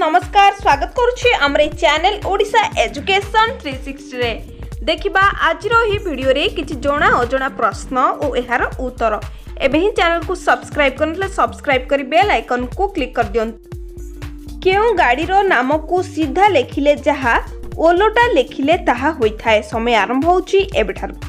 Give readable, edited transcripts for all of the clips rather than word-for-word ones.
नमस्कार स्वागत करुछि हमरे चैनल ओडिशा एजुकेशन 360 रे। देखिबा आज ही वीडियो रे किछि जणा अजणा प्रश्न और एहार उत्तर। एबे ही चैनल को सब्सक्राइब करनले सब्सक्राइब करी बेल आइकन को क्लिक कर दियन। केउ गाड़ी रो नाम को सीधा लेखिले जहा ओलोटा लेखिले ताहा होइथाय। समय आरंभ होउछि एबेठार।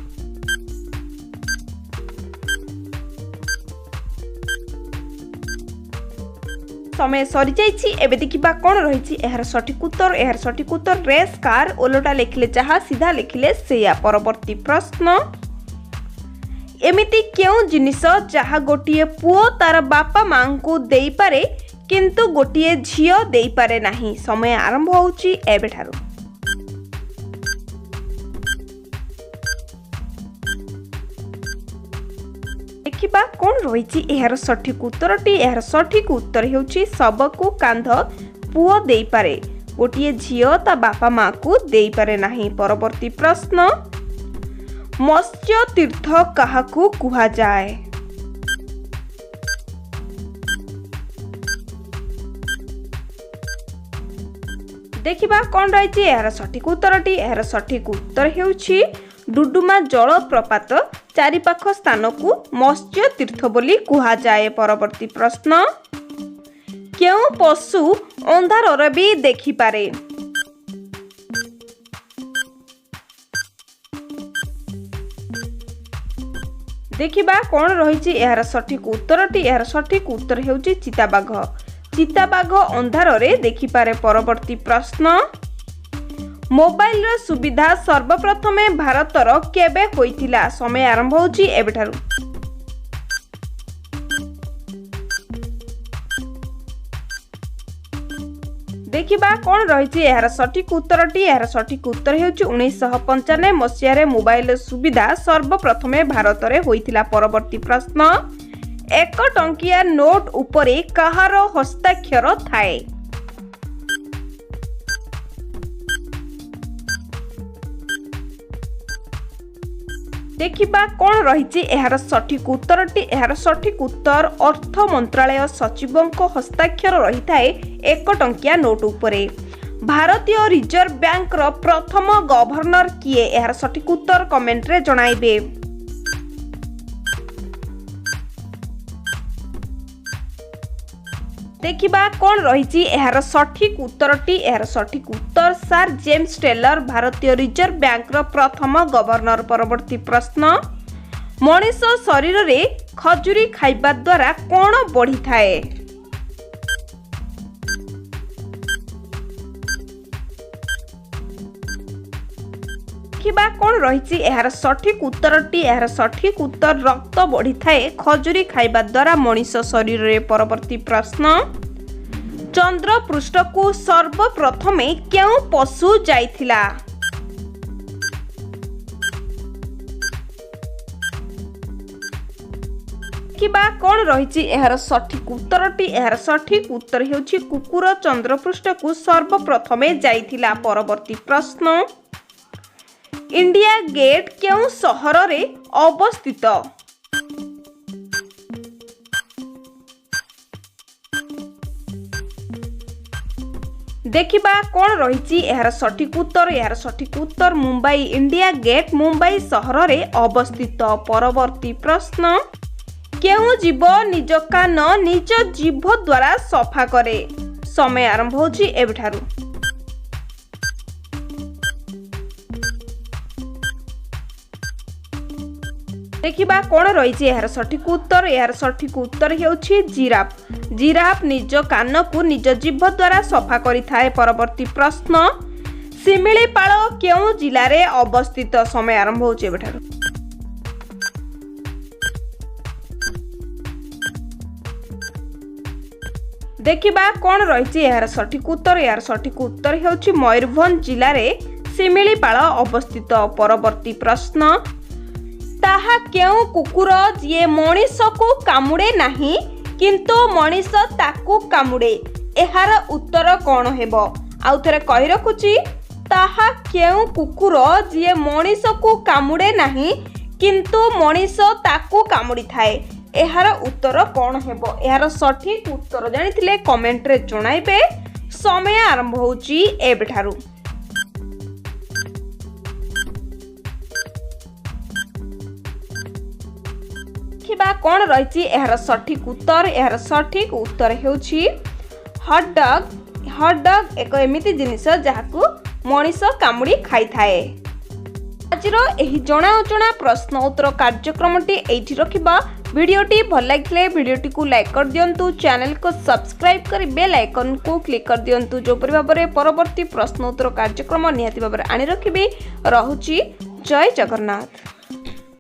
समय सरी जाइछि। एबे देखिबा कोन रहिछि एहार सठिक उत्तर। एहार सठिक उत्तर रेस कार ओलोटा लेखिले जहा सीधा लेखिले सेया। परवर्ती प्रश्न एमिति केउ जिनिस जहा गोटिए पुओ तार बापा मां को देई पारे किंतु गोटिए झियो देई पारे नाही। समय आरंभ होउछि एबेठार। देखिबा कोन रहिछि एहार सठिक उत्तरटी। एहार सठिक उत्तर हेउछि सबको कांध पुओ देई पारे गोटिए झियो ता बापा मां को देई पारे नाही। परवर्ती प्रश्न मत्स्य तीर्थ काहाकू कुहा जाए। देखिबा कोन रहिछि एहार सठिक उत्तरटी। एहार सठिक उत्तर हेउछि डुडुमा जल प्रपात चारिपाख स्थान को मत्स्य तीर्थ बोली कुहा जाए। परवर्ती प्रश्न केउ पशु अंधार भी देखि पारे। देखिबा कोन रहिछि एहार सठिक उत्तरटी। एहार सठिक उत्तर हेउछि चिताबाघ। चिताबाघ अंधार रे देखि पारे। परवर्ती प्रश्न मोबाइल रो सुविधा सर्वप्रथमे भारतर केबे होइतिला। समय आरंभ होउछि एबेठारु। देखिबा कोन रहिछि एहार सठिक उत्तरटी। एहार सठिक उत्तर हेउछि 1995 मसिया रे मोबाइल सुविधा सर्वप्रथमे भारतरे होइतिला। परवर्ती प्रश्न 1 टंकिया नोट उपरे कहार हस्ताक्षर थाए। देखिबा कोन रहिछि एहार सठिक उत्तरटी। एहार सठिक उत्तर अर्थ मंत्रालय सचिवंको हस्ताक्षर रहिथाए 1 टंकिया नोट उपरे। भारतीय रिजर्व बैंक रो प्रथम गवर्नर किए। एहार सठिक उत्तर कमेंट रे जणाइबे। देखिबा कोन रहिछि एहार सठिक उत्तरटी। एहार सठिक उत्तर सर जेम्स टेलर भारतीय रिजर्व बैंक रो प्रथम गवर्नर। परवर्ती प्रश्न मनीष शरीर रे खजुरी खाइबा द्वारा कोन बढ़ी थाए। देखिबा कोन रहिछि एहार सठिक उत्तरटी। एहार सठिक उत्तर रक्त बढ़ी थाए खजुरी खाइबा द्वारा मनीष शरीर रे। परवर्ती प्रश्न चंद्र पृष्ठ को सर्वप्रथमे केउ पशु जाइथिला। किबा कोन रहिछि एहार सठिक उत्तरटी। एहार सठिक उत्तर हेउछि कुकुर चंद्र पृष्ठ को सर्वप्रथमे जाइथिला। परवर्ती प्रश्न इंडिया गेट केउ सहर रे अवस्थित। देखिबा कोन रहिछि एहार सठिक उत्तर। एहार सठिक उत्तर मुंबई। इंडिया गेट मुंबई सहर रे अवस्थित। परवर्ती प्रश्न केउ जीव निज कान निज जीभ द्वारा सफा करे। समय आरंभ होछि एबेठारु। देखिबा कोन रहिछि एहार सठिक उत्तर। एहार सठिक उत्तर हेउछि जिराफ। जिराफ निज कान को निज जीभ द्वारा सफा करिथाए। परवर्ती प्रश्न सिमिलीपाल केउ जिल्ला रे अवस्थित। समय आरंभ होछि एबेठारु। देखिबा कोन रहिछि एहार सठिक उत्तर। एहार सठिक उत्तर हेउछि मयूरभंज जिल्ला रे सिमिलीपाल अवस्थित। परवर्ती प्रश्न ताहा केउ कुकुर जे मनीष को कामुड़े नाही किंतु मनीष ताकू कामुड़े। एहार उत्तर कोन हेबो। आउ थरे कहि रखुछि ताहा केउ कुकुर जे मनीष को कामुड़े नाही किंतु मनीष ताकू कामुड़ी थाए। एहार उत्तर कोन हेबो। एहार सठिक उत्तर जानिथिले कमेंट रे जणाइबे। समय आरंभ होउची एबेठारू। देखिबा कोन रहिची एहार सठिक उत्तर। एहार सठिक उत्तर हेउची हॉट डॉग। हॉट डॉग एक एमिति जिनिस जहाकू मनीष कामुड़ी खाई थाए। आजिर एही जणा अजणा प्रश्न उत्तर कार्यक्रमटी एठी रखिबा। वीडियोटी भल लागिले वीडियोटी को लाइक कर दियंतु, चैनल को सब्सक्राइब कर बेल आइकन को क्लिक कर दियंतु, जो परि भाबरे परवर्ती प्रश्न उत्तर कार्यक्रम निहाती भाबरे आनि रखिबे। रहुची जय जगन्नाथ।